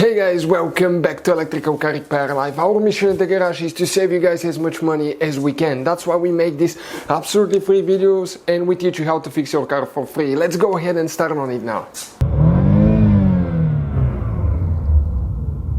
Hey guys, welcome back to Electrical Car Repair Live. Our mission at the garage is to save you guys as much money as we can. That's why we make these absolutely free videos and we teach you how to fix your car for free. Let's go ahead and start on it now.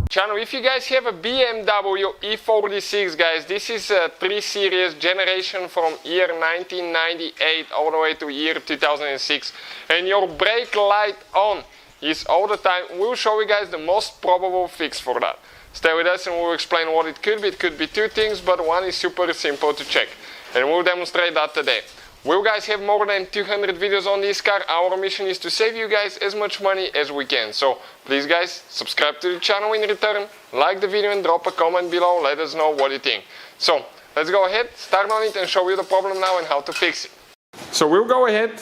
Channel, if you guys have a BMW E46, guys, this is a 3 Series generation from year 1998 all the way to year 2006, and your brake light on is all the time. We'll show you guys the most probable fix for that. Stay with us and we'll explain what it could be. It could be two things, but one is super simple to check, and we'll demonstrate that today. We'll guys have more than 200 videos on this car. Our mission is to save you guys as much money as we can. So please guys, subscribe to the channel in return, like the video and drop a comment below. Let us know what you think. So let's go ahead, start on it and show you the problem now and how to fix it. So we'll go ahead,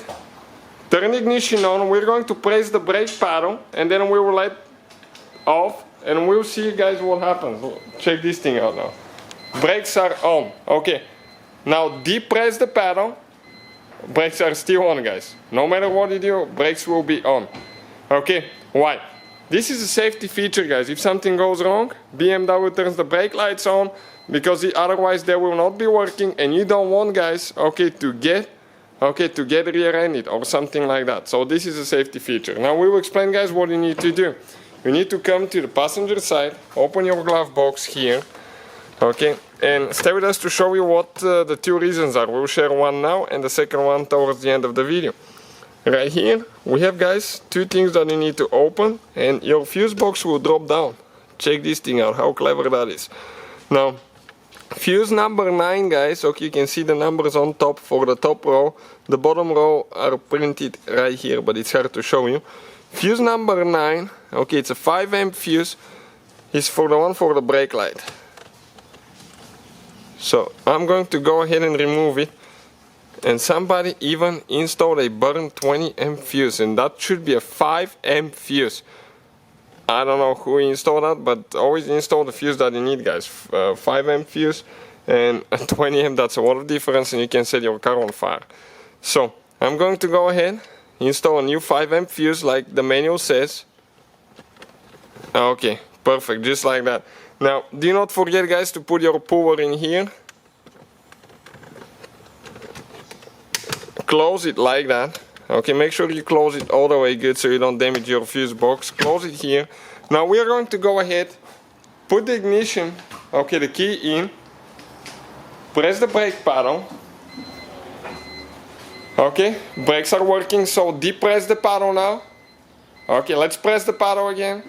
turn the ignition on, we're going to press the brake pedal and then we will let off and we'll see guys what happens. Check this thing out now. Brakes are on. Okay, now depress the pedal. Brakes are still on, guys. No matter what you do, brakes will be on. Okay, why? This is a safety feature, guys. If something goes wrong, BMW turns the brake lights on because otherwise they will not be working, and you don't want, guys, to get rear-ended or something like that. So this is a safety feature. Now we will explain, guys, what you need to do. You need to come to the passenger side, open your glove box here, okay, and stay with us to show you what the two reasons are. We'll share one now and the second one towards the end of the video. Right here we have, guys, two things that you need to open and your fuse box will drop down. Check this thing out, how clever that is. Now fuse number 9, guys, okay, you can see the numbers on top for the top row. The bottom row are printed right here, but it's hard to show you. Fuse number 9, okay, it's a 5 amp fuse, is for the one for the brake light. So I'm going to go ahead and remove it, and somebody even installed a burned 20 amp fuse, and that should be a 5 amp fuse. I don't know who installed that, but always install the fuse that you need, guys. 5 amp fuse and a 20 amp, that's a lot of difference, and you can set your car on fire. So I'm going to go ahead, install a new 5 amp fuse like the manual says. Okay, perfect, just like that. Now, do not forget, guys, to put your puller in here. Close it like that. Okay, make sure you close it all the way good so you don't damage your fuse box. Close it here. Now we are going to go ahead, put the ignition, okay, the key in, press the brake pedal. Okay, brakes are working, so depress the pedal now. Okay, let's press the pedal again.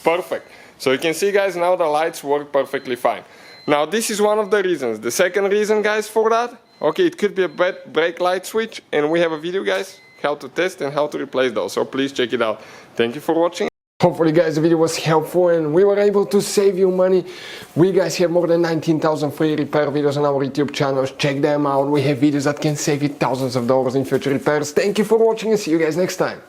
Perfect. So you can see, guys, now the lights work perfectly fine. Now this is one of the reasons. The second reason, guys, for that, okay, it could be a bad brake light switch, and we have a video, guys, how to test and how to replace those. So please check it out. Thank you for watching. Hopefully, guys, the video was helpful and we were able to save you money. We, guys, have more than 19,000 free repair videos on our YouTube channels. Check them out. We have videos that can save you thousands of dollars in future repairs. Thank you for watching and see you guys next time.